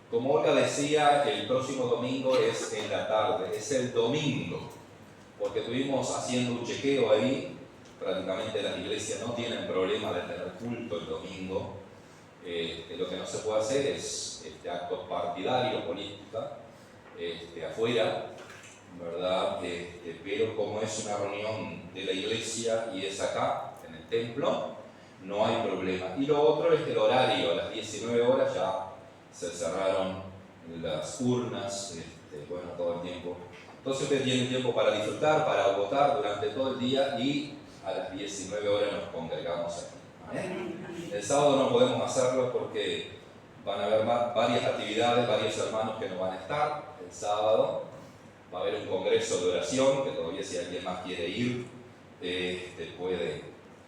Como Olga decía, el próximo domingo es en la tarde, es el domingo, porque estuvimos haciendo un chequeo ahí. Prácticamente las iglesias no tienen problema de tener culto el domingo. Lo que no se puede hacer es actos partidarios, política, afuera, ¿verdad? Pero como es una reunión de la iglesia y es acá, en el templo, no hay problema. Y lo otro es el horario, a las 19 horas ya se cerraron las urnas, todo el tiempo. Entonces ustedes tienen tiempo para disfrutar, para votar durante todo el día y a las 19 horas nos congregamos aquí. ¿Amén? El sábado no podemos hacerlo porque van a haber varias actividades, varios hermanos que no van a estar el sábado. Va a haber un congreso de oración, que todavía si alguien más quiere ir, puede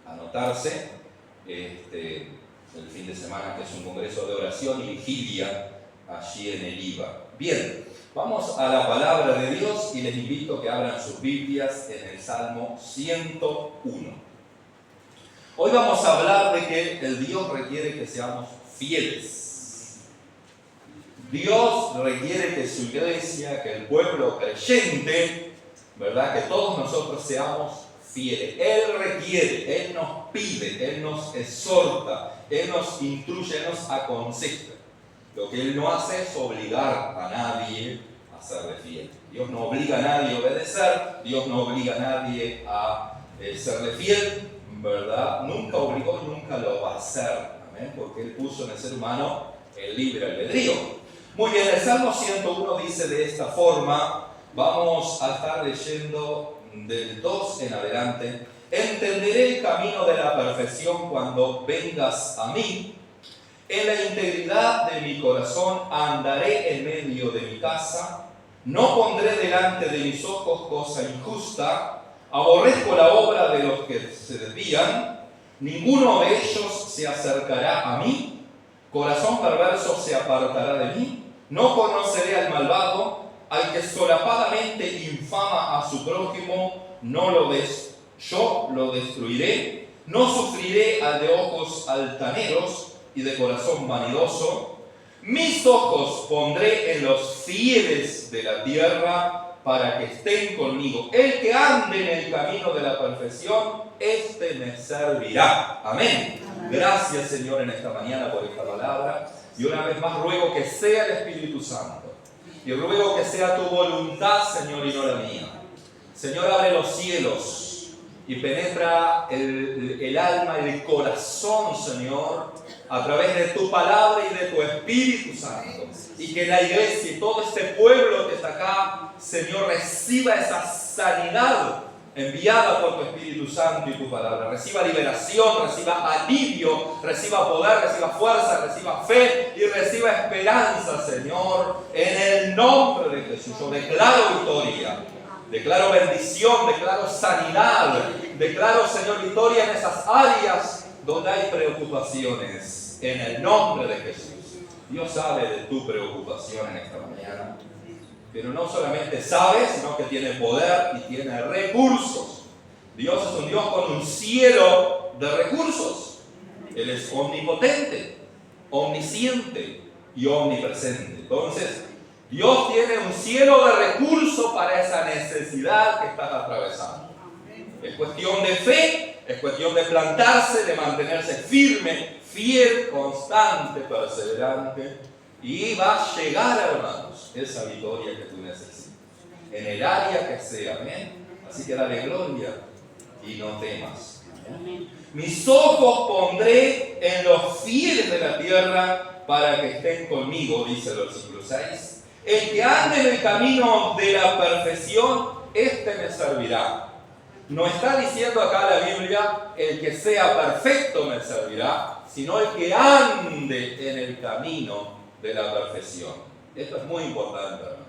anotarse. El fin de semana, que es un congreso de oración y vigilia allí en el IVA. Bien, vamos a la palabra de Dios y les invito a que abran sus Biblias en el Salmo 101. Hoy vamos a hablar de que el Dios requiere que seamos fieles. Dios requiere que su iglesia, que el pueblo creyente, ¿verdad? Que todos nosotros seamos fieles. Él requiere, Él nos pide, Él nos exhorta, Él nos instruye, Él nos aconseja. Lo que Él no hace es obligar a nadie a serle fiel. Dios no obliga a nadie a obedecer, Dios no obliga a nadie a serle fiel, ¿verdad? Nunca obligó y nunca lo va a hacer, ¿amén? Porque Él puso en el ser humano el libre albedrío. Muy bien, el Salmo 101 dice de esta forma, vamos a estar leyendo del 2 en adelante. Entenderé el camino de la perfección cuando vengas a mí. En la integridad de mi corazón andaré en medio de mi casa. No pondré delante de mis ojos cosa injusta. Aborrezco la obra de los que se desvían. Ninguno de ellos se acercará a mí. Corazón perverso se apartará de mí. No conoceré al malvado. Al que solapadamente infama a su prójimo, yo lo destruiré. No sufriré al de ojos altaneros y de corazón vanidoso. Mis ojos pondré en los fieles de la tierra para que estén conmigo. El que ande en el camino de la perfección, este me servirá. Amén. Gracias, Señor, en esta mañana por esta palabra. Y una vez más ruego que sea el Espíritu Santo. Y ruego que sea tu voluntad, Señor, y no la mía. Señor, abre los cielos y penetra el alma y el corazón, Señor, a través de tu palabra y de tu Espíritu Santo. Y que la iglesia y todo este pueblo que está acá, Señor, reciba esa sanidad enviada por tu Espíritu Santo y tu palabra. Reciba liberación, reciba alivio, reciba poder, reciba fuerza, reciba fe y reciba esperanza, Señor, en el nombre de Jesús. Yo declaro victoria, declaro bendición, declaro sanidad, declaro, Señor, victoria en esas áreas donde hay preocupaciones, en el nombre de Jesús. Dios sabe de tu preocupación en esta mañana. Pero no solamente sabe, sino que tiene poder y tiene recursos. Dios es un Dios con un cielo de recursos. Él es omnipotente, omnisciente y omnipresente. Entonces, Dios tiene un cielo de recursos para esa necesidad que estás atravesando. Es cuestión de fe, es cuestión de plantarse, de mantenerse firme, fiel, constante, perseverante. Y va a llegar, hermanos, esa victoria que tú necesitas. En el área que sea, amén. Así que dale gloria y no temas. ¿Amén? Mis ojos pondré en los fieles de la tierra para que estén conmigo, dice el versículo 6. El que ande en el camino de la perfección, este me servirá. No está diciendo acá la Biblia, el que sea perfecto me servirá, sino el que ande en el camino de la perfección. Esto es muy importante, hermanos.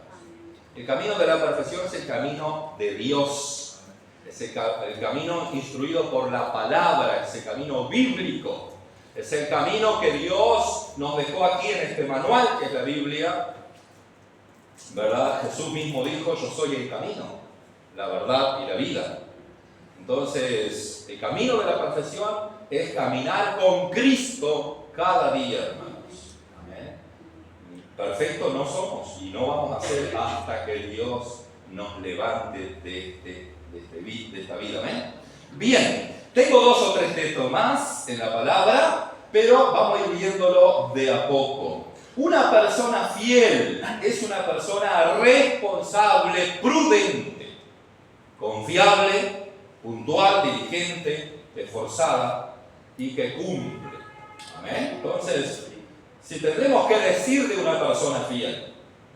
El camino de la perfección es el camino de Dios. Es el camino instruido por la palabra, es el camino bíblico. Es el camino que Dios nos dejó aquí en este manual, que es la Biblia. ¿Verdad? Jesús mismo dijo, yo soy el camino, la verdad y la vida. Entonces, el camino de la perfección es caminar con Cristo cada día, hermanos. Amén. Perfectos no somos y no vamos a ser hasta que Dios nos levante de esta vida. Amén. Bien, tengo 2 o 3 textos más en la palabra, pero vamos a ir viéndolo de a poco. Una persona fiel es una persona responsable, prudente, confiable, puntual, diligente, esforzada y que cumple. Amén. Entonces, si tendremos que decir de una persona fiel,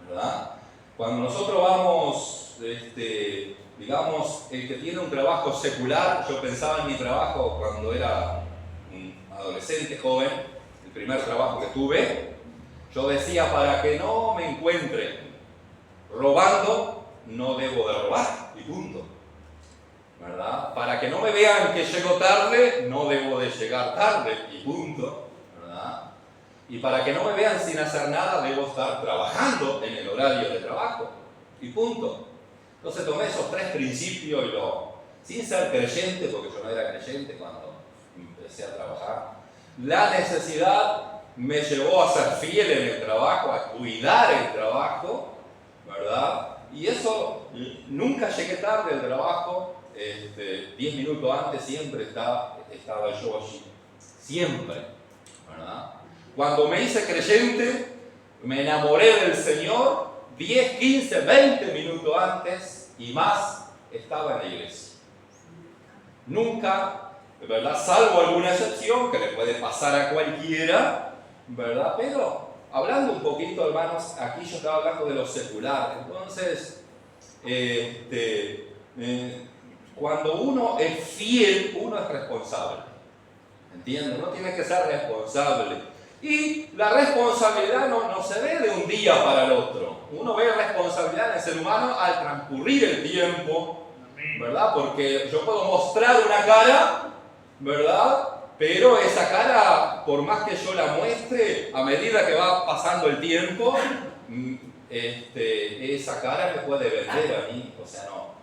¿verdad? Cuando nosotros vamos, digamos, el que tiene un trabajo secular, yo pensaba en mi trabajo cuando era un adolescente, joven, el primer trabajo que tuve, yo decía, para que no me encuentren robando, no debo de robar, y punto. ¿Verdad? Para que no me vean que llego tarde, no debo de llegar tarde, y punto. ¿Verdad? Y para que no me vean sin hacer nada, debo estar trabajando en el horario de trabajo, y punto. Entonces tomé esos 3 principios y sin ser creyente, porque yo no era creyente cuando empecé a trabajar, la necesidad me llevó a ser fiel en el trabajo, a cuidar el trabajo, ¿verdad? Y eso, nunca llegué tarde al trabajo, 10 minutos antes siempre estaba yo allí, siempre, ¿verdad? Cuando me hice creyente, me enamoré del Señor, 10, 15, 20 minutos antes y más estaba en la iglesia. Nunca, ¿verdad? Salvo alguna excepción que le puede pasar a cualquiera, ¿verdad? Pero hablando un poquito, hermanos, aquí yo estaba hablando de lo secular. Entonces, cuando uno es fiel, uno es responsable. ¿Entienden? Uno tiene que ser responsable. Y la responsabilidad no se ve de un día para el otro. Uno ve responsabilidad en el ser humano al transcurrir el tiempo, ¿verdad? Porque yo puedo mostrar una cara, ¿verdad? Pero esa cara, por más que yo la muestre, a medida que va pasando el tiempo, esa cara me puede vender a mí. O sea, no.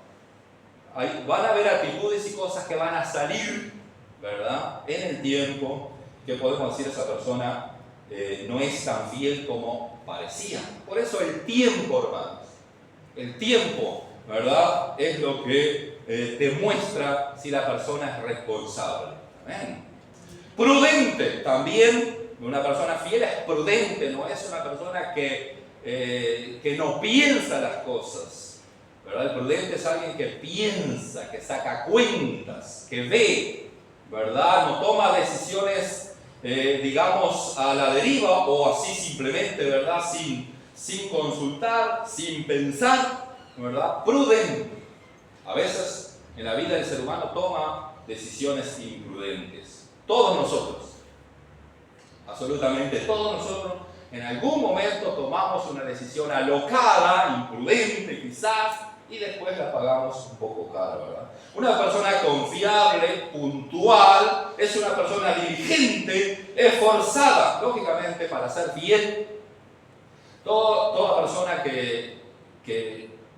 Van a haber actitudes y cosas que van a salir, ¿verdad? En el tiempo, que podemos decir esa persona no es tan fiel como parecía. Por eso el tiempo, hermanos, el tiempo, ¿verdad? Es lo que te muestra si la persona es responsable. Amén. Prudente, también una persona fiel es prudente, no es una persona que no piensa las cosas, ¿verdad? El prudente es alguien que piensa, que saca cuentas, que ve, ¿verdad? No toma decisiones, digamos, a la deriva o así simplemente, ¿verdad? Sin consultar, sin pensar, ¿verdad? Prudente. A veces en la vida del ser humano toma decisiones imprudentes. Todos nosotros, absolutamente todos nosotros, en algún momento tomamos una decisión alocada, imprudente quizás, y después la pagamos un poco cara, ¿verdad? Una persona confiable, puntual, es una persona diligente, esforzada, lógicamente para ser fiel. Toda persona que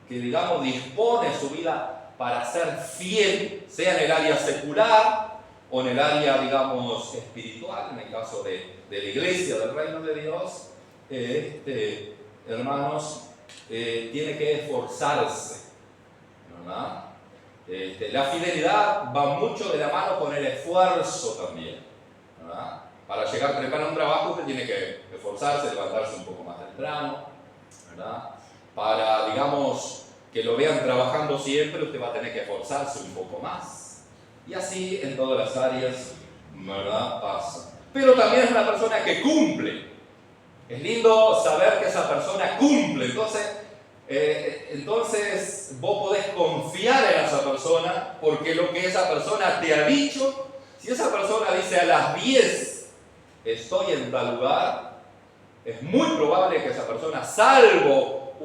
digamos dispone su vida para ser fiel, sea en el área secular o en el área, digamos, espiritual, en el caso de la iglesia, del reino de Dios, hermanos, tiene que esforzarse, ¿verdad? La fidelidad va mucho de la mano con el esfuerzo también, ¿verdad? Para llegar temprano a un trabajo usted tiene que esforzarse, levantarse un poco más temprano, ¿verdad? Para, digamos, que lo vean trabajando siempre, usted va a tener que esforzarse un poco más. Y así en todas las áreas, ¿verdad? Pasa. Pero también es una persona que cumple. Es lindo saber que esa persona cumple. Entonces vos podés confiar en esa persona porque lo que esa persona te ha dicho, si esa persona dice a las 10 estoy en tal lugar, es muy probable que esa persona, salvo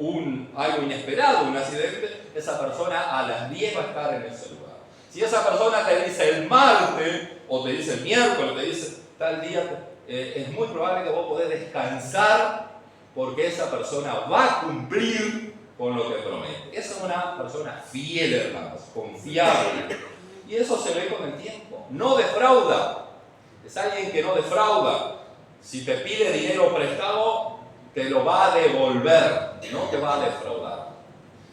algo inesperado, un accidente, esa persona a las 10 va a estar en ese lugar. Si esa persona te dice el martes, o te dice el miércoles, te dice tal día, es muy probable que vos podés descansar porque esa persona va a cumplir con lo que promete. Esa es una persona fiel, hermanos, confiable. Y eso se ve con el tiempo. No defrauda. Es alguien que no defrauda. Si te pide dinero prestado, te lo va a devolver, no te va a defraudar.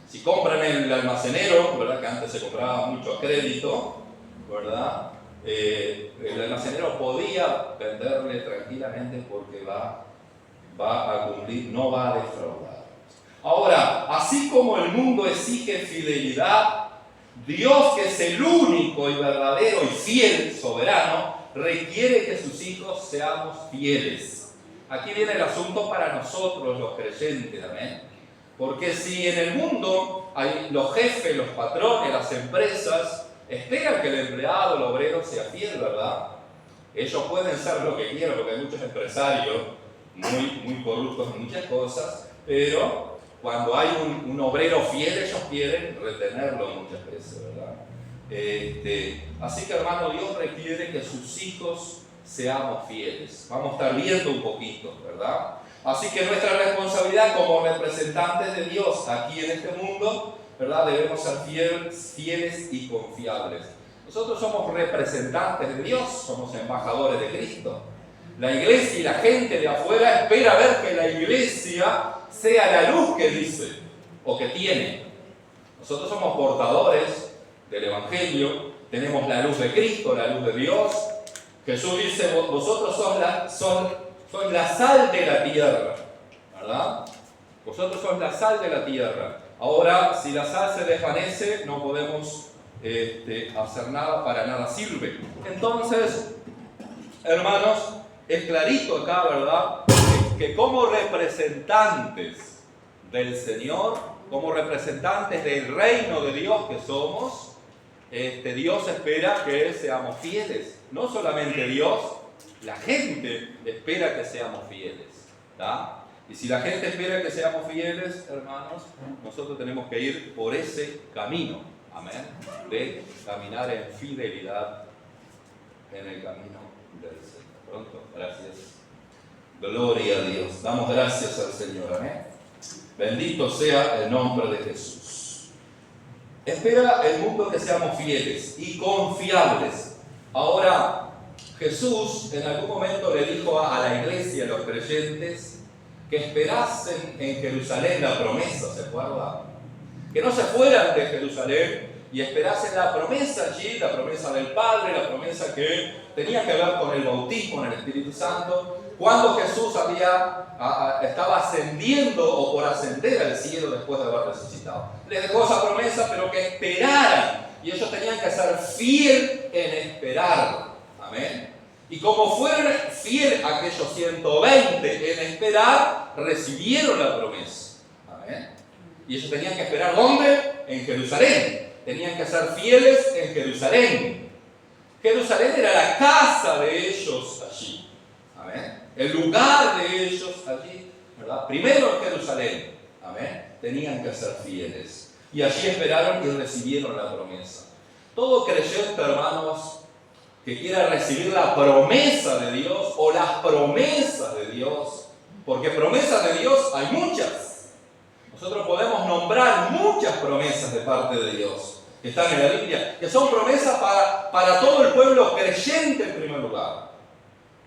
Si compran en el almacenero, ¿verdad? Que antes se compraba mucho a crédito, ¿verdad? El almacenero podía venderle tranquilamente porque va a cumplir, no va a defraudar. Ahora, así como el mundo exige fidelidad, Dios, que es el único y verdadero y fiel soberano, requiere que sus hijos seamos fieles. Aquí viene el asunto para nosotros los creyentes, ¿amén? Porque si en el mundo hay los jefes, los patrones, las empresas esperan que el empleado, el obrero sea fiel, ¿verdad? Ellos pueden ser lo que quieran, porque hay muchos empresarios muy corruptos en muchas cosas, pero cuando hay un obrero fiel, ellos quieren retenerlo muchas veces, ¿verdad? Así que, hermano, Dios requiere que sus hijos seamos fieles. Vamos a estar viendo un poquito, ¿verdad? Así que nuestra responsabilidad como representantes de Dios aquí en este mundo, ¿verdad? Debemos ser fieles y confiables. Nosotros somos representantes de Dios, somos embajadores de Cristo. La iglesia y la gente de afuera espera ver que la iglesia sea la luz que dice o que tiene. Nosotros somos portadores del Evangelio, tenemos la luz de Cristo, la luz de Dios. Jesús dice, vosotros sois la sal de la tierra, ¿verdad? Vosotros sois la sal de la tierra. Ahora, si la sal se desvanece, no podemos hacer nada, para nada sirve. Entonces, hermanos, es clarito acá, ¿verdad? Que como representantes del Señor, como representantes del reino de Dios que somos, Dios espera que seamos fieles. No solamente Dios, la gente espera que seamos fieles, ¿verdad? Y si la gente espera que seamos fieles, hermanos, nosotros tenemos que ir por ese camino, amén, de caminar en fidelidad en el camino del Señor. Pronto, gracias. Gloria a Dios. Damos gracias al Señor, amén. Bendito sea el nombre de Jesús. Espera el mundo que seamos fieles y confiables. Ahora, Jesús en algún momento le dijo a la iglesia, a los creyentes, que esperasen en Jerusalén la promesa, ¿se acuerdan? Que no se fueran de Jerusalén y esperasen la promesa allí, la promesa del Padre, la promesa que tenía que ver con el bautismo en el Espíritu Santo, cuando Jesús estaba ascendiendo o por ascender al cielo después de haber resucitado. Les dejó esa promesa, pero que esperaran, y ellos tenían que ser fieles en esperar. Amén. Y como fueron fieles aquellos 120 en esperar, recibieron la promesa. Amén. Y ellos tenían que esperar, ¿dónde? En Jerusalén. Tenían que ser fieles en Jerusalén. Jerusalén era la casa de ellos allí. Amén. El lugar de ellos allí, ¿verdad? Primero en Jerusalén. Amén. Tenían que ser fieles. Y allí esperaron y recibieron la promesa. Todo creyente, hermanos, que quiera recibir la promesa de Dios o las promesas de Dios, porque promesas de Dios hay muchas. Nosotros podemos nombrar muchas promesas de parte de Dios que están en la Biblia, que son promesas para todo el pueblo creyente en primer lugar,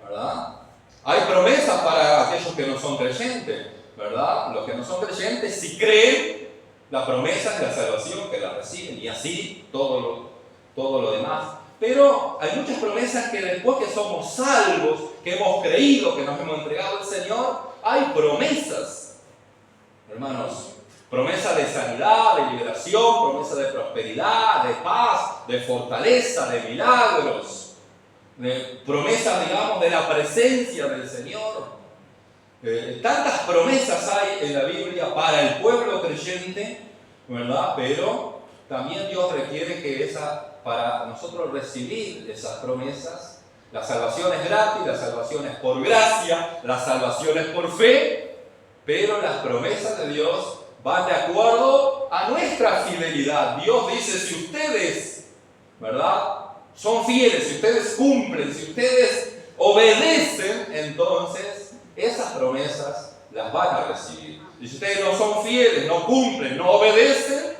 ¿verdad? Hay promesas para aquellos que no son creyentes, ¿verdad? Los que no son creyentes, si creen, la promesa es la salvación, que la reciben, y así todo lo demás. Pero hay muchas promesas que después que somos salvos, que hemos creído, que nos hemos entregado al Señor, hay promesas, hermanos. Promesa de sanidad, de liberación, promesa de prosperidad, de paz, de fortaleza, de milagros, de promesas, digamos, de la presencia del Señor. Tantas promesas hay en la Biblia para el pueblo creyente, ¿verdad? Pero también Dios requiere que para nosotros recibir esas promesas, la salvación es gratis, la salvación es por gracia, la salvación es por fe, pero las promesas de Dios van de acuerdo a nuestra fidelidad. Dios dice, si ustedes, ¿verdad?, son fieles, si ustedes cumplen, si ustedes obedecen, entonces esas promesas las van a recibir. Y si ustedes no son fieles, no cumplen, no obedecen,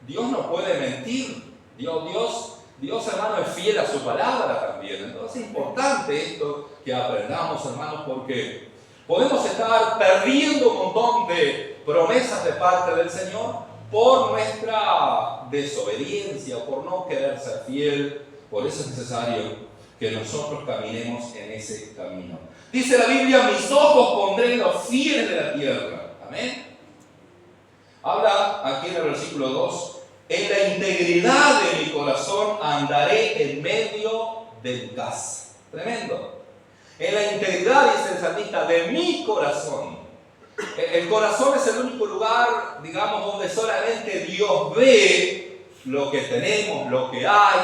Dios no puede mentir. Dios Dios, hermano, es fiel a su palabra también. Entonces es importante esto que aprendamos, hermanos, porque podemos estar perdiendo un montón de promesas de parte del Señor por nuestra desobediencia, por no querer ser fiel. Por eso es necesario que nosotros caminemos en ese camino. Dice la Biblia, mis ojos pondré en los fieles de la tierra. Amén. Habla aquí en el versículo 2, en la integridad de mi corazón andaré en medio de mi casa. Tremendo. En la integridad, dice el salmista, de mi corazón. El corazón es el único lugar, digamos, donde solamente Dios ve lo que tenemos, lo que hay,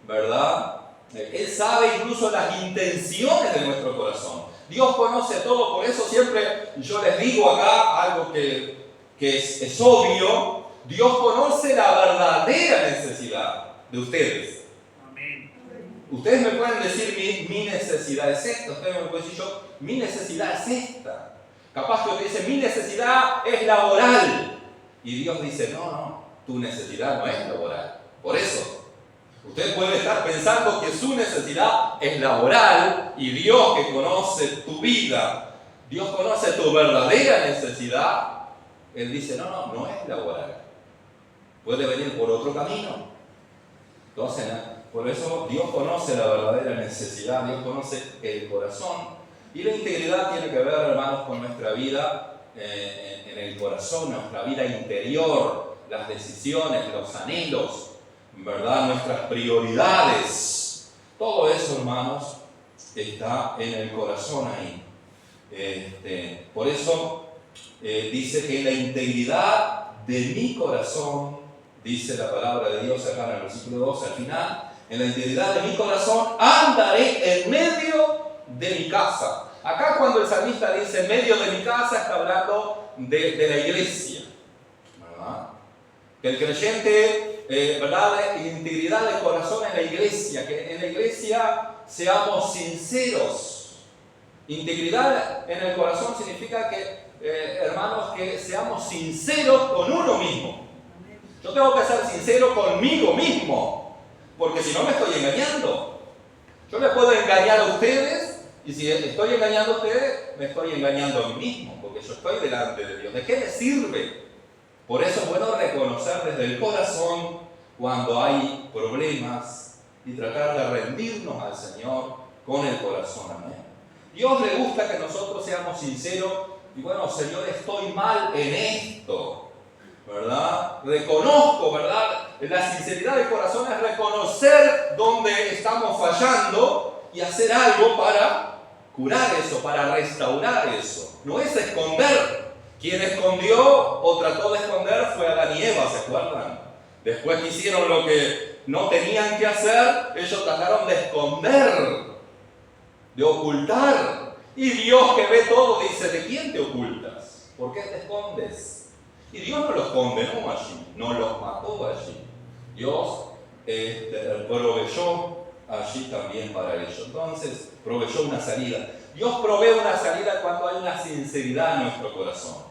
¿verdad? Él sabe incluso las intenciones de nuestro corazón. Dios conoce todo, por eso siempre yo les digo acá algo que es obvio. Dios conoce la verdadera necesidad de ustedes. Amén. Ustedes me pueden decir mi necesidad es esta. Ustedes me pueden decir yo, mi necesidad es esta. Capaz que usted dice, mi necesidad es laboral. Y Dios dice, no, tu necesidad no es laboral. Por eso, usted puede estar pensando que su necesidad es laboral y Dios, que conoce tu vida, Dios conoce tu verdadera necesidad, Él dice, no es laboral. Puede venir por otro camino. Entonces, por eso Dios conoce la verdadera necesidad, Dios conoce el corazón. Y la integridad tiene que ver, hermanos, con nuestra vida en el corazón, nuestra vida interior, las decisiones, los anhelos, ¿verdad? Nuestras prioridades. Todo eso, hermanos, está en el corazón ahí. Por eso dice que la integridad de mi corazón, dice la palabra de Dios acá en el versículo 2 al final, en la integridad de mi corazón andaré en medio de mi casa. Acá cuando el salmista dice en medio de mi casa, está hablando de la iglesia, ¿verdad? Que el creyente, ¿verdad? Integridad del corazón en la iglesia, que en la iglesia seamos sinceros. Integridad en el corazón significa que, hermanos, que seamos sinceros con uno mismo. Yo tengo que ser sincero conmigo mismo, porque si no me estoy engañando. Yo les puedo engañar a ustedes, y si estoy engañando a ustedes, me estoy engañando a mí mismo, porque yo estoy delante de Dios. ¿De qué me sirve? Por eso es bueno reconocer desde el corazón cuando hay problemas y tratar de rendirnos al Señor con el corazón. Amén. Dios le gusta que nosotros seamos sinceros y bueno, Señor, estoy mal en esto, ¿verdad? Reconozco, ¿verdad? La sinceridad del corazón es reconocer dónde estamos fallando y hacer algo para curar eso, para restaurar eso. No es esconder. Quien escondió o trató de esconder fue Adán y Eva, ¿se acuerdan? Después que hicieron lo que no tenían que hacer, ellos trataron de esconder, de ocultar. Y Dios, que ve todo, dice, ¿de quién te ocultas? ¿Por qué te escondes? Y Dios no los condenó allí, no los mató allí. Dios proveyó allí también para ellos. Entonces, proveyó una salida. Dios provee una salida cuando hay una sinceridad en nuestro corazón.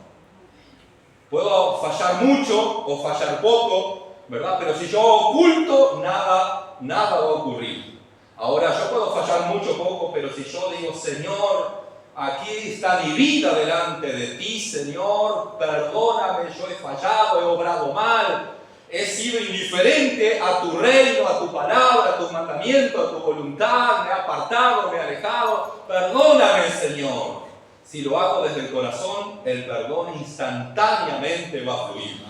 Puedo fallar mucho o fallar poco, ¿verdad? Pero si yo oculto, nada va a ocurrir. Ahora, yo puedo fallar mucho o poco, pero si yo digo, Señor, aquí está mi vida delante de ti, Señor, perdóname, yo he fallado, he obrado mal, he sido indiferente a tu reino, a tu palabra, a tus mandamientos, a tu voluntad, me he apartado, me he alejado, perdóname, Señor. Si lo hago desde el corazón, el perdón instantáneamente va a fluir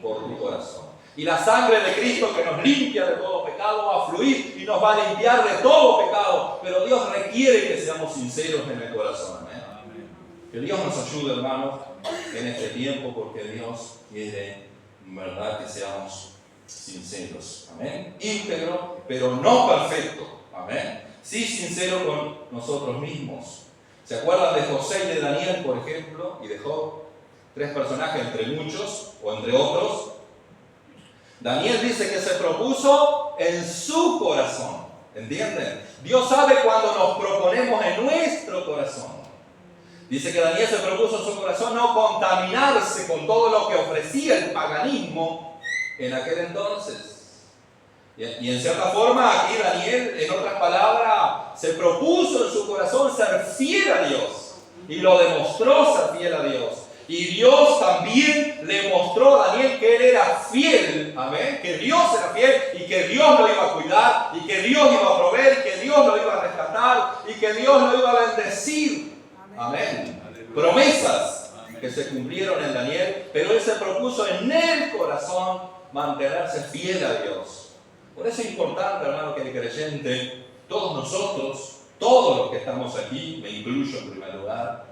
por tu corazón. Y la sangre de Cristo que nos limpia de todo pecado va a fluir y nos va a limpiar de todo pecado. Pero Dios requiere que seamos sinceros en el corazón. Amén. Que Dios nos ayude, hermanos, en este tiempo, porque Dios quiere, ¿verdad?, que seamos sinceros. Amén. Íntegro, pero no perfecto. Amén. Sí, sincero con nosotros mismos. ¿Se acuerdan de José y de Daniel, por ejemplo, y de Job? Tres personajes entre muchos, o entre otros. Daniel dice que se propuso en su corazón. ¿Entienden? Dios sabe cuando nos proponemos en nuestro corazón. Dice que Daniel se propuso en su corazón no contaminarse con todo lo que ofrecía el paganismo en aquel entonces. Y en cierta forma aquí Daniel, en otras palabras, se propuso en su corazón ser fiel a Dios. Y lo demostró ser fiel a Dios. Y Dios también le mostró a Daniel que él era fiel. Amén. Que Dios era fiel y que Dios lo iba a cuidar. Y que Dios iba a proveer. Y que Dios lo iba a rescatar. Y que Dios lo iba a bendecir. Amén. Promesas que se cumplieron en Daniel. Pero él se propuso en el corazón mantenerse fiel a Dios. Por eso es importante, hermano, que el creyente, todos nosotros, todos los que estamos aquí, me incluyo en primer lugar,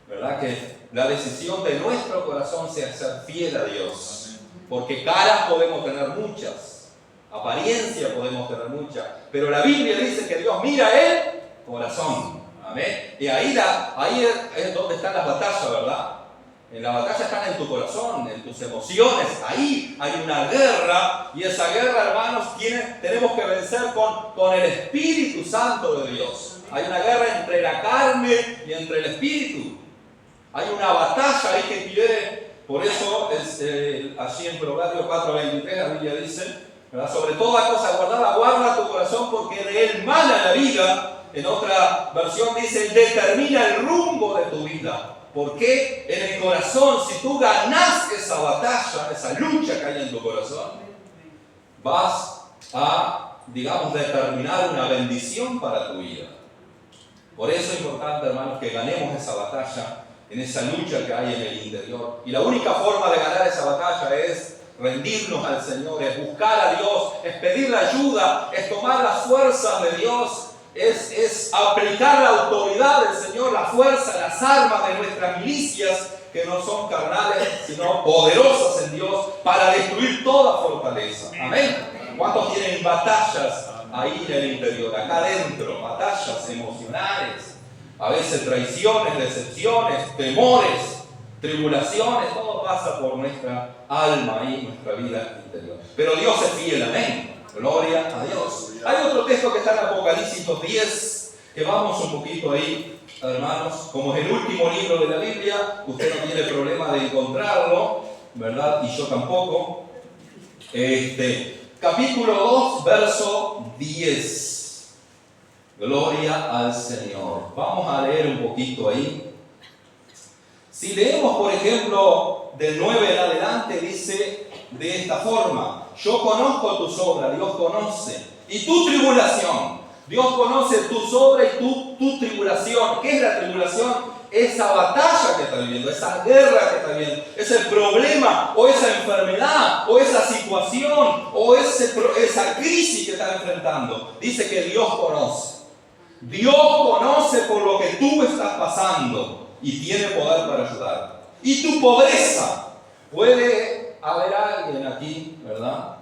¿verdad? Que la decisión de nuestro corazón sea ser fiel a Dios. Porque caras podemos tener muchas, apariencia podemos tener muchas, pero la Biblia dice que Dios mira el corazón. Amén. Y ahí es donde están las batallas, ¿verdad? En la batalla están en tu corazón, en tus emociones. Ahí hay una guerra y esa guerra, hermanos, tenemos que vencer con el Espíritu Santo de Dios. Hay una guerra entre la carne y entre el Espíritu. Hay una batalla ahí que quiere, por eso allí en Proverbios 4:23 la Biblia dice, ¿verdad? Sobre toda cosa guardada, guarda tu corazón porque de él mana la vida. En otra versión dice, determina el rumbo de tu vida. Porque en el corazón, si tú ganas esa batalla, esa lucha que hay en tu corazón, vas a, digamos, determinar una bendición para tu vida. Por eso es importante, hermanos, que ganemos esa batalla, en esa lucha que hay en el interior. Y la única forma de ganar esa batalla es rendirnos al Señor, es buscar a Dios, es pedirle ayuda, es tomar las fuerzas de Dios, es aplicar la autoridad del Señor, la fuerza, las armas de nuestras milicias, que no son carnales, sino poderosas en Dios, para destruir toda fortaleza. Amén. ¿Cuántos tienen batallas ahí en el interior, acá adentro? Batallas emocionales, a veces traiciones, decepciones, temores, tribulaciones, todo pasa por nuestra alma y nuestra vida interior. Pero Dios es fiel, amén. Gloria a Dios. Hay otro texto que está en Apocalipsis 10, que vamos un poquito ahí, hermanos. Como es el último libro de la Biblia, usted no tiene problema de encontrarlo, ¿verdad? Y yo tampoco. Capítulo 2, verso 10. Gloria al Señor. Vamos a leer un poquito ahí. Si leemos, por ejemplo, del 9 en adelante, dice de esta forma: yo conozco tus obras, Dios conoce, y tu tribulación. Dios conoce tus obras y tu tribulación. ¿Qué es la tribulación? Esa batalla que estás viviendo, esa guerra que estás viviendo, ese problema, o esa enfermedad, o esa situación, o esa crisis que estás enfrentando. Dice que Dios conoce. Dios conoce por lo que tú estás pasando y tiene poder para ayudar. Y tu pobreza. Puede haber alguien aquí, ¿verdad?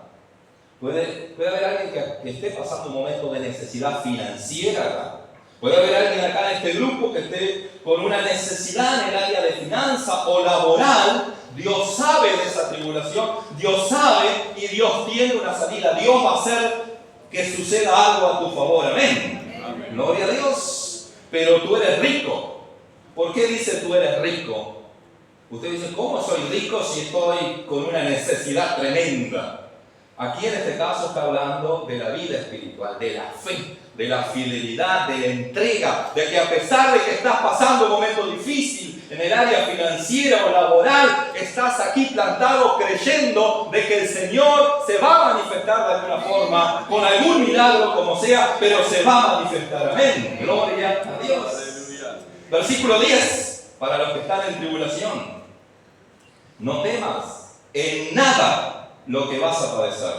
Puede haber alguien que esté pasando un momento de necesidad financiera acá. Puede haber alguien acá en este grupo que esté con una necesidad en el área de finanzas o laboral. Dios sabe de esa tribulación, Dios sabe y Dios tiene una salida. Dios va a hacer que suceda algo a tu favor. Amén. Amén. Gloria a Dios. Pero tú eres rico. ¿Por qué dice tú eres rico? Usted dice, ¿cómo soy rico si estoy con una necesidad tremenda? Aquí en este caso está hablando de la vida espiritual, de la fe, de la fidelidad, de la entrega, de que a pesar de que estás pasando un momento difícil en el área financiera o laboral, estás aquí plantado creyendo de que el Señor se va a manifestar de alguna forma, con algún milagro como sea, pero se va a manifestar. Amén. Gloria a Dios. Versículo 10, para los que están en tribulación. No temas en nada lo que vas a padecer.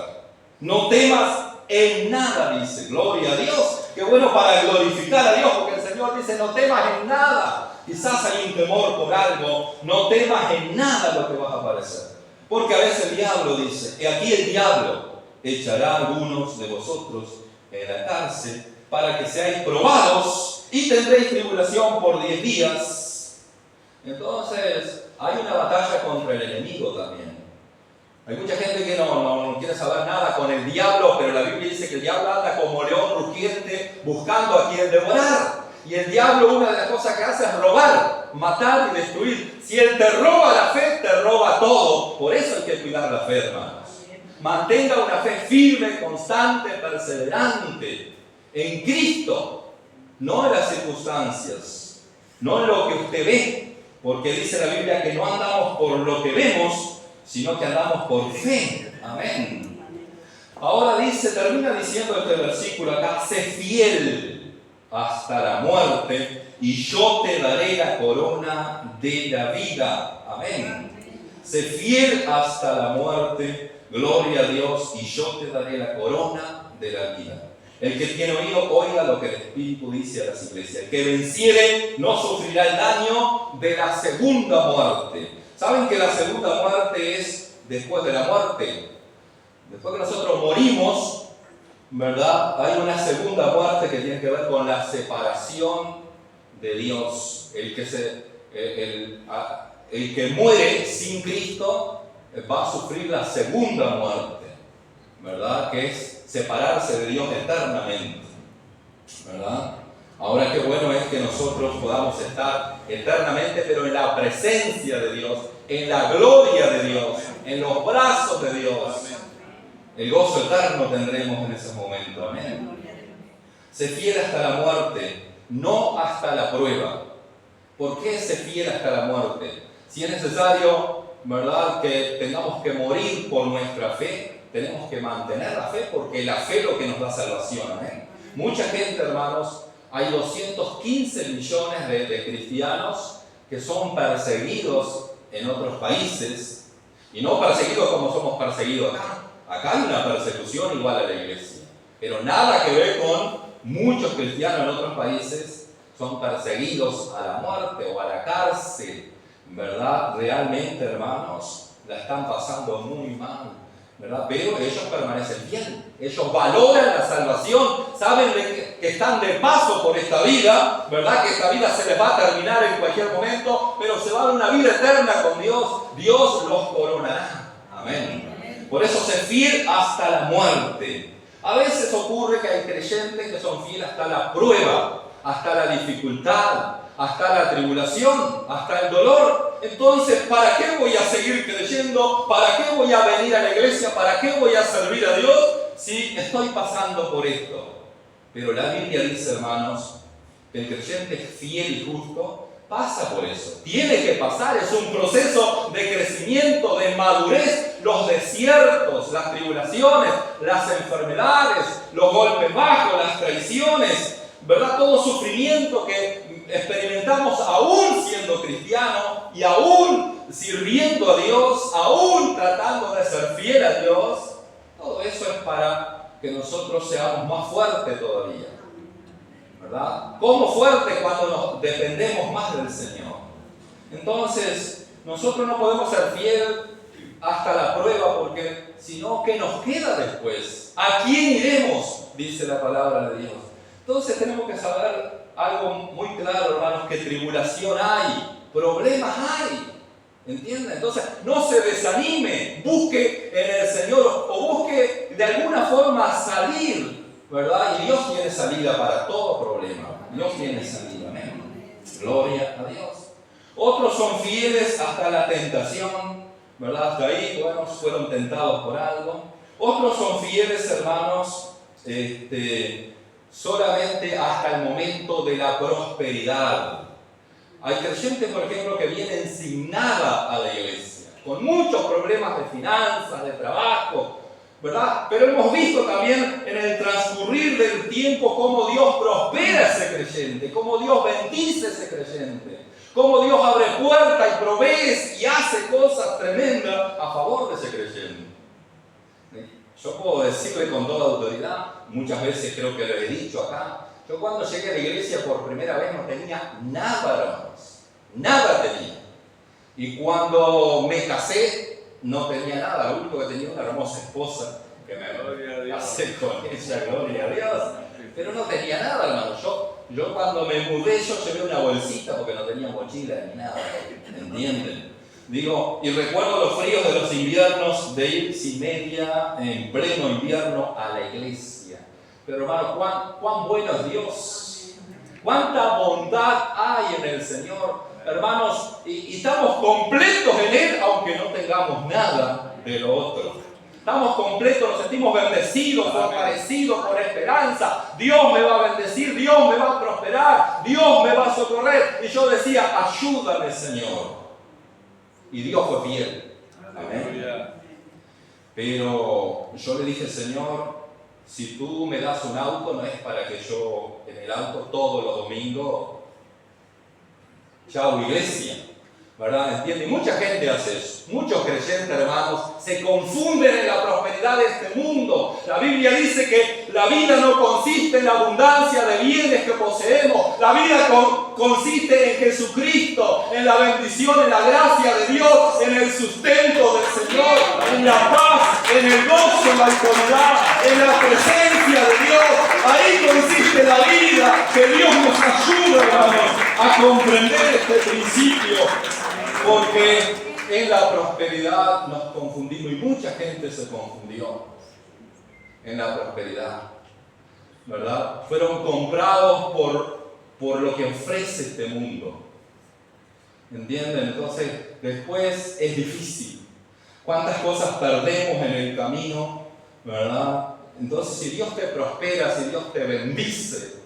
No temas en nada, dice. Gloria a Dios. Qué bueno para glorificar a Dios, porque el Señor dice, no temas en nada. Quizás hay un temor por algo. No temas en nada lo que vas a padecer. Porque a veces el diablo dice, y aquí el diablo echará a algunos de vosotros en la cárcel para que seáis probados y tendréis tribulación por 10 días. Entonces, hay una batalla contra el enemigo también. Hay mucha gente que no quiere saber nada con el diablo, pero la Biblia dice que el diablo anda como león rugiente buscando a quien devorar. Y el diablo, una de las cosas que hace es robar, matar y destruir. Si él te roba la fe, te roba todo. Por eso hay que cuidar la fe, hermanos. Mantenga una fe firme, constante, perseverante en Cristo, no en las circunstancias, no en lo que usted ve, porque dice la Biblia que no andamos por lo que vemos, sino que andamos por fe. Amén. Ahora termina diciendo este versículo acá: sé fiel hasta la muerte y yo te daré la corona de la vida. Amén. Sé fiel hasta la muerte, gloria a Dios, y yo te daré la corona de la vida. El que tiene oído, oiga lo que el Espíritu dice a las iglesias. El que venciere no sufrirá el daño de la segunda muerte. ¿Saben que la segunda muerte es después de la muerte? Después que nosotros morimos, ¿verdad? Hay una segunda muerte que tiene que ver con la separación de Dios. El que muere sin Cristo va a sufrir la segunda muerte, ¿verdad? Que es separarse de Dios eternamente, ¿verdad? Ahora qué bueno es que nosotros podamos estar eternamente, pero en la presencia de Dios, en la gloria de Dios, en los brazos de Dios. El gozo eterno tendremos en ese momento. Amén. Sé fiel hasta la muerte, no hasta la prueba. ¿Por qué sé fiel hasta la muerte? Si es necesario, ¿verdad?, que tengamos que morir por nuestra fe, tenemos que mantener la fe, porque la fe es lo que nos da salvación. Amén. Mucha gente, hermanos, hay 215 millones de cristianos que son perseguidos en otros países, y no perseguidos como somos perseguidos acá. Acá hay una persecución igual a la iglesia, pero nada que ver con muchos cristianos en otros países son perseguidos a la muerte o a la cárcel, ¿verdad? Realmente, hermanos, la están pasando muy mal, ¿verdad? Pero ellos permanecen bien, ellos valoran la salvación, saben que están de paso por esta vida, ¿verdad? Que esta vida se les va a terminar en cualquier momento, pero se va a dar una vida eterna con Dios. Dios los coronará. Amén. Por eso sé fiel hasta la muerte. A veces ocurre que hay creyentes que son fieles hasta la prueba, hasta la dificultad, hasta la tribulación, hasta el dolor. Entonces, ¿para qué voy a seguir creyendo? ¿Para qué voy a venir a la iglesia? ¿Para qué voy a servir a Dios si estoy pasando por esto? Pero la Biblia dice, hermanos, que el creyente fiel y justo pasa por eso. Tiene que pasar, es un proceso de crecimiento, de madurez. Los desiertos, las tribulaciones, las enfermedades, los golpes bajos, las traiciones, ¿verdad? Todo sufrimiento que experimentamos aún siendo cristianos y aún sirviendo a Dios, aún tratando de ser fiel a Dios. Todo eso es para que nosotros seamos más fuertes todavía, ¿verdad? ¿Cómo fuerte cuando nos dependemos más del Señor? Entonces, nosotros no podemos ser fieles hasta la prueba, porque si no, ¿qué nos queda después? ¿A quién iremos?, dice la palabra de Dios. Entonces tenemos que saber algo muy claro, hermanos, que tribulación hay, problemas hay, ¿entienden? Entonces no se desanime, busque en el Señor o busque de alguna forma salir, ¿verdad? Y Dios tiene salida para todo problema. Dios tiene salida. Amén. Gloria a Dios. Otros son fieles hasta la tentación, ¿verdad? Hasta ahí, bueno, fueron tentados por algo. Otros son fieles, hermanos, solamente hasta el momento de la prosperidad. Hay creyentes, por ejemplo, que vienen sin nada a la iglesia, con muchos problemas de finanzas, de trabajo, ¿verdad? Pero hemos visto también en el transcurrir del tiempo cómo Dios prospera a ese creyente, cómo Dios bendice a ese creyente, cómo Dios abre puertas y provee y hace cosas tremendas a favor de ese creyente. Yo puedo decirle con toda autoridad, muchas veces creo que lo he dicho acá, yo cuando llegué a la iglesia por primera vez no tenía nada, hermanos, nada tenía. Y cuando me casé, no tenía nada, lo único que tenía una hermosa esposa que me casé con ella, gloria a Dios. Pero no tenía nada, hermano. Yo cuando me mudé, yo llevé una bolsita porque no tenía mochila ni nada, ¿entienden? Digo, y recuerdo los fríos de los inviernos de ir sin media en pleno invierno a la iglesia. Pero hermano, cuán bueno es Dios, cuánta bondad hay en el Señor, hermanos, y estamos completos en Él, aunque no tengamos nada de lo otro. Estamos completos, nos sentimos bendecidos, fortalecidos por esperanza. Dios me va a bendecir, Dios me va a prosperar, Dios me va a socorrer. Y yo decía, ayúdame, Señor. Y Dios fue fiel. Amén. Pero yo le dije, Señor, si tú me das un auto, no es para que yo en el auto todos los domingos, chao iglesia, ¿verdad? ¿Entiende? Y mucha gente hace eso. Muchos creyentes, hermanos, se confunden en la prosperidad de este mundo. La Biblia dice que la vida no consiste en la abundancia de bienes que poseemos. La vida consiste en Jesucristo, en la bendición, en la gracia de Dios, en el sustento del Señor, en la paz, en el gozo, en la autoridad, en la presencia de Dios. Ahí consiste la vida. Que Dios nos ayude, hermanos, a comprender este principio. Porque en la prosperidad nos confundimos y mucha gente se confundió en la prosperidad, ¿verdad? Fueron comprados por lo que ofrece este mundo, ¿entienden? Entonces después es difícil. ¿Cuántas cosas perdemos en el camino, verdad? Entonces si Dios te prospera, si Dios te bendice,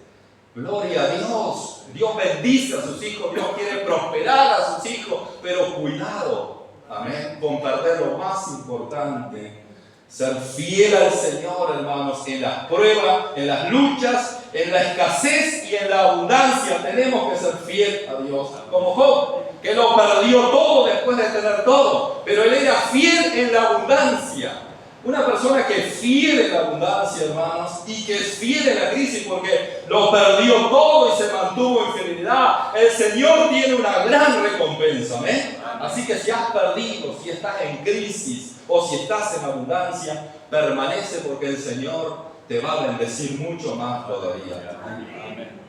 gloria a Dios. Dios bendice a sus hijos, Dios quiere prosperar a sus hijos, pero cuidado, amén, con perder lo más importante, ser fiel al Señor, hermanos, en las pruebas, en las luchas, en la escasez y en la abundancia. Tenemos que ser fiel a Dios, como Job, que lo perdió todo después de tener todo, pero él era fiel en la abundancia. Una persona que es fiel en la abundancia, hermanos, y que es fiel en la crisis porque lo perdió todo y se mantuvo en fidelidad, el Señor tiene una gran recompensa, ¿amén? Así que si has perdido, si estás en crisis o si estás en abundancia, permanece porque el Señor te va a bendecir mucho más todavía. Amén.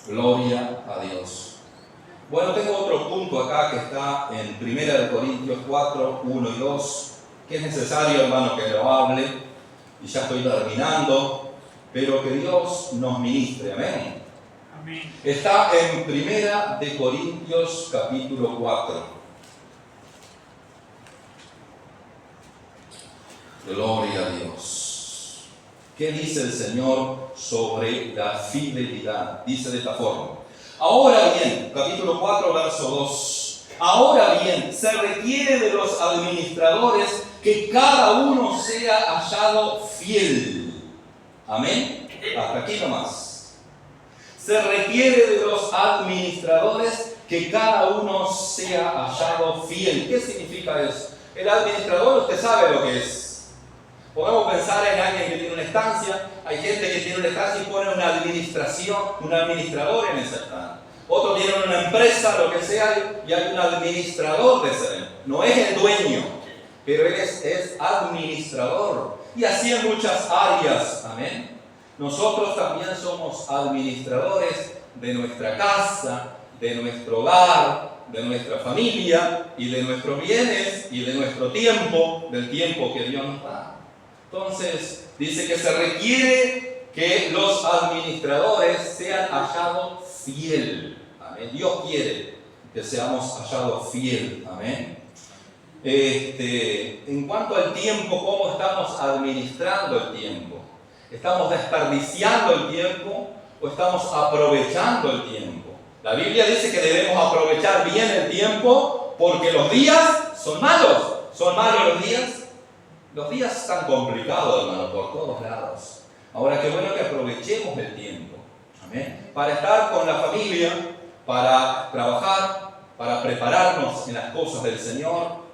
Gloria a Dios. Bueno, tengo otro punto acá que está en 1 Corintios 4, 1 y 2. Que es necesario, hermano, que lo hable, y ya estoy terminando, pero que Dios nos ministre, amén. Amén. Está en 1 Corintios capítulo 4. Gloria a Dios. ¿Qué dice el Señor sobre la fidelidad? Dice de esta forma. Ahora bien, capítulo 4, verso 2. Ahora bien, se requiere de los administradores que cada uno sea hallado fiel. Amén. Hasta aquí nomás. Se requiere de los administradores que cada uno sea hallado fiel. ¿Qué significa eso? El administrador, usted sabe lo que es. Podemos pensar en alguien que tiene una estancia. Hay gente que tiene una estancia y pone una administración, un administrador en esa estancia. Otros tienen una empresa, lo que sea, y hay un administrador de esa. No es el dueño, pero él es administrador. Y así en muchas áreas, amén. Nosotros también somos administradores de nuestra casa, de nuestro hogar, de nuestra familia y de nuestros bienes y de nuestro tiempo, del tiempo que Dios nos da. Entonces, dice que se requiere que los administradores sean hallados fiel. Amén. Dios quiere que seamos hallados fiel. Amén. En cuanto al tiempo, ¿cómo estamos administrando el tiempo? ¿Estamos desperdiciando el tiempo o estamos aprovechando el tiempo? La Biblia dice que debemos aprovechar bien el tiempo porque los días son malos. ¿Son malos los días? Los días están complicados, hermano, por todos lados. Ahora, qué bueno que aprovechemos el tiempo. Amén. Para estar con la familia, para trabajar, para prepararnos en las cosas del Señor.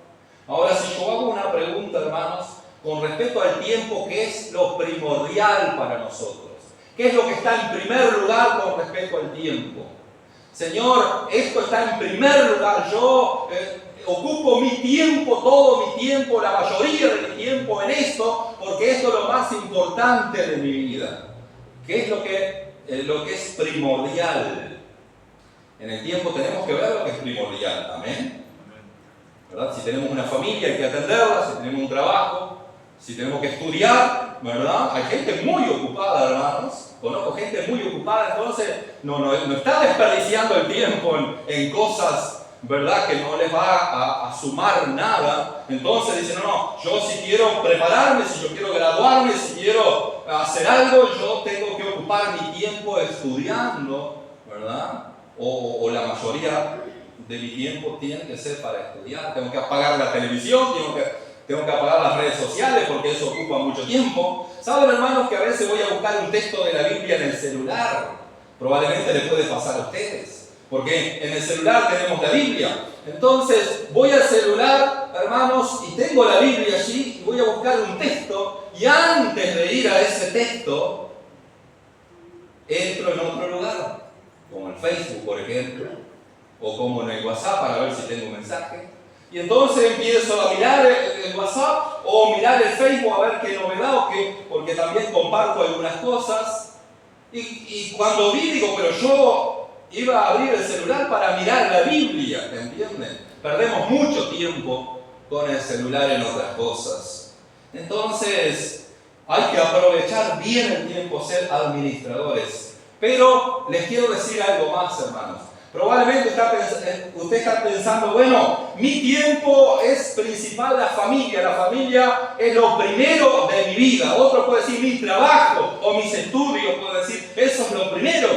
Ahora, si yo hago una pregunta, hermanos, con respecto al tiempo, ¿qué es lo primordial para nosotros? ¿Qué es lo que está en primer lugar con respecto al tiempo? Señor, esto está en primer lugar. Yo ocupo mi tiempo, todo mi tiempo, la mayoría de mi tiempo en esto, porque esto es lo más importante de mi vida. ¿Qué es lo que es primordial? En el tiempo tenemos que ver lo que es primordial. Amén. ¿Verdad? Si tenemos una familia hay que atenderla, si tenemos un trabajo, si tenemos que estudiar, ¿verdad? Hay gente muy ocupada, hermanos. Conozco gente muy ocupada, entonces no está desperdiciando el tiempo en cosas ¿verdad?, que no les va a sumar nada. Entonces dicen, no, yo si quiero prepararme, si yo quiero graduarme, si quiero hacer algo, yo tengo que ocupar mi tiempo estudiando, ¿verdad? O la mayoría de mi tiempo tiene que ser para estudiar. Tengo que apagar la televisión, tengo que apagar las redes sociales porque eso ocupa mucho tiempo. ¿Saben, hermanos, que a veces voy a buscar un texto de la Biblia en el celular? Probablemente les puede pasar a ustedes, porque en el celular tenemos la Biblia. Entonces voy al celular, hermanos, y tengo la Biblia allí y voy a buscar un texto, y antes de ir a ese texto entro en otro lugar, como el Facebook, por ejemplo, o como en el WhatsApp para ver si tengo un mensaje. Y entonces empiezo a mirar el WhatsApp o mirar el Facebook a ver qué novedad o qué, porque también comparto algunas cosas. Y cuando vi, digo, pero yo iba a abrir el celular para mirar la Biblia, ¿entienden? Perdemos mucho tiempo con el celular en otras cosas. Entonces, hay que aprovechar bien el tiempo, ser administradores. Pero les quiero decir algo más, hermanos. Probablemente usted está pensando, bueno, mi tiempo es principal la familia es lo primero de mi vida. Otro puede decir mi trabajo o mis estudios, puede decir, eso es lo primero.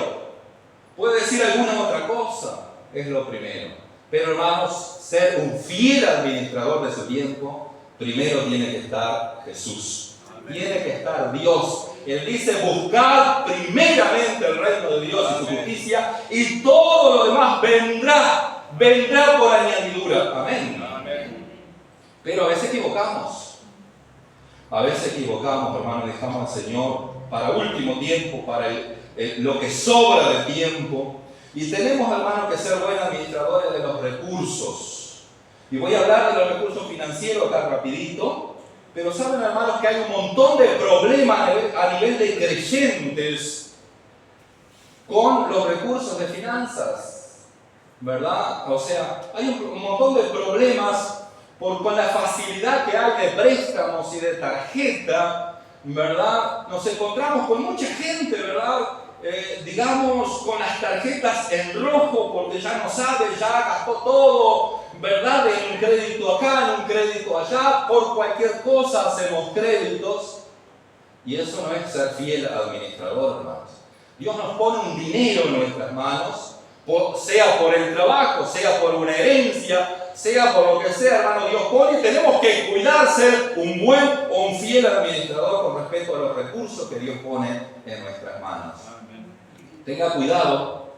Puede decir alguna otra cosa, es lo primero. Pero hermanos, ser un fiel administrador de su tiempo, primero tiene que estar Jesús. Tiene que estar Dios. Él dice, buscad primeramente el reino de Dios y su justicia, y todo lo demás vendrá por añadidura. Amén. Pero a veces equivocamos. Hermanos, dejamos al Señor para último tiempo, para lo que sobra de tiempo. Y tenemos, hermanos, que ser buenos administradores de los recursos. Y voy a hablar de los recursos financieros acá rapidito. Pero saben, hermanos, que hay un montón de problemas a nivel de creyentes con los recursos de finanzas, ¿verdad? O sea, hay un montón de problemas con la facilidad que hay de préstamos y de tarjeta, ¿verdad? Nos encontramos con mucha gente, ¿verdad? Digamos, con las tarjetas en rojo porque ya no sabe, ya gastó todo, ¿verdad? En un crédito acá, en un crédito allá, por cualquier cosa hacemos créditos. Y eso no es ser fiel administrador, hermanos. Dios nos pone un dinero en nuestras manos, sea por el trabajo, sea por una herencia, sea por lo que sea, hermano, Dios pone, y tenemos que cuidar ser un buen o un fiel administrador con respecto a los recursos que Dios pone en nuestras manos. Tenga cuidado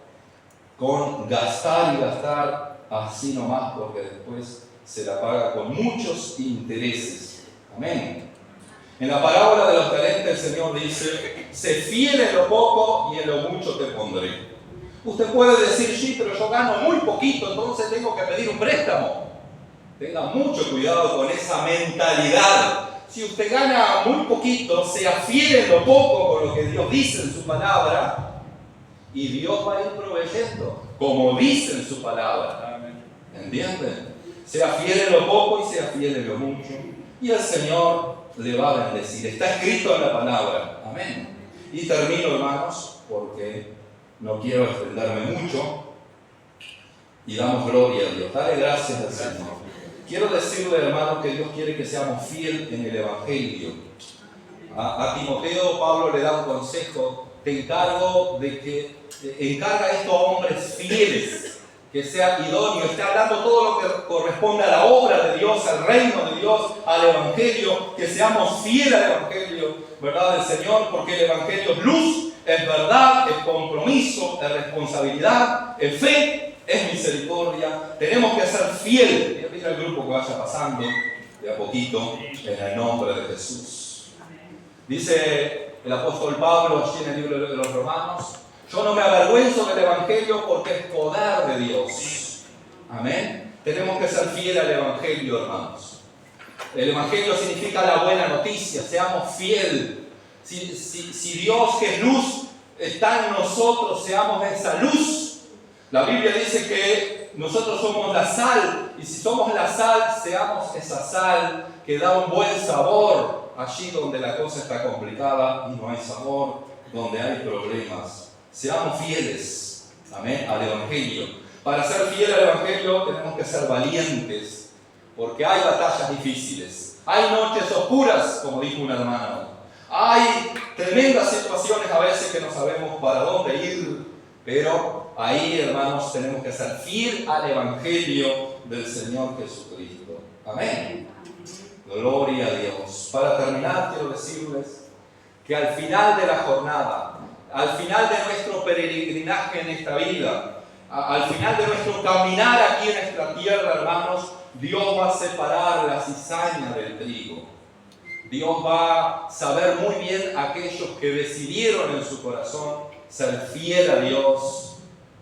con gastar y gastar así nomás, porque después se la paga con muchos intereses. Amén. En la parábola de los talentos el Señor dice, sé fiel en lo poco y en lo mucho te pondré. Usted puede decir, sí, pero yo gano muy poquito, entonces tengo que pedir un préstamo. Tenga mucho cuidado con esa mentalidad. Si usted gana muy poquito, sea fiel en lo poco con lo que Dios dice en su palabra, y Dios va a ir proveyendo, como dice en su palabra. ¿Entienden? Sea fiel en lo poco y sea fiel en lo mucho, y el Señor le va a bendecir. Está escrito en la palabra. Amén. Y termino, hermanos, porque no quiero extenderme mucho, y damos gloria a Dios. Dale gracias al Señor. Quiero decirle, hermanos, que Dios quiere que seamos fieles en el Evangelio. A Timoteo, Pablo le da un consejo. Te encargo de que encarga esto a hombres fieles, que sea idóneo, esté hablando todo lo que corresponde a la obra de Dios, al reino de Dios, al Evangelio, que seamos fieles al Evangelio, ¿verdad?, del Señor, porque el Evangelio es luz, es verdad, es compromiso, es responsabilidad, es fe, es misericordia. Tenemos que ser fieles. Voy a pedir al grupo que vaya pasando de a poquito en el nombre de Jesús. Dice el apóstol Pablo allí en el libro de los Romanos, yo no me avergüenzo del Evangelio porque es poder de Dios. Amén. Tenemos que ser fieles al Evangelio, hermanos. El Evangelio significa la buena noticia. Seamos fieles. Si Dios, que es luz, está en nosotros, seamos esa luz. La Biblia dice que nosotros somos la sal, y si somos la sal, seamos esa sal que da un buen sabor allí donde la cosa está complicada y no hay sabor, donde hay problemas. Seamos fieles, amén, al Evangelio. Para ser fiel al Evangelio tenemos que ser valientes, porque hay batallas difíciles, hay noches oscuras, como dijo una hermana, hay tremendas situaciones a veces que no sabemos para dónde ir, pero ahí, hermanos, tenemos que ser fiel al Evangelio del Señor Jesucristo. Amén. Gloria a Dios. Para terminar, quiero decirles que al final de la jornada, al final de nuestro peregrinaje en esta vida, al final de nuestro caminar aquí en esta tierra, hermanos, Dios va a separar la cizaña del trigo. Dios va a saber muy bien a aquellos que decidieron en su corazón ser fiel a Dios,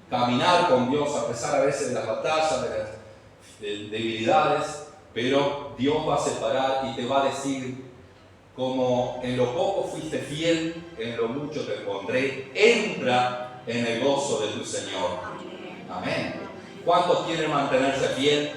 caminar con Dios a pesar a veces de las batallas, de las debilidades, pero Dios va a separar y te va a decir: como en lo poco fuiste fiel, en lo mucho te pondré, entra en el gozo de tu Señor. Amén. ¿Cuántos quieren mantenerse fiel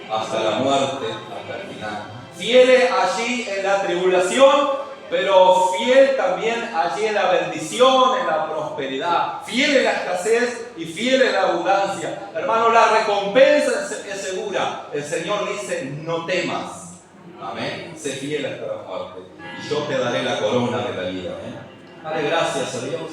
hasta la muerte, hasta el final? Fieles allí en la tribulación, pero fiel también allí en la bendición, en la prosperidad. Fiel en la escasez y fiel en la abundancia. Hermano, la recompensa es segura. El Señor dice: no temas. Amén. Sé fiel hasta la muerte y yo te daré la corona de la vida. Amén. Dale gracias a Dios.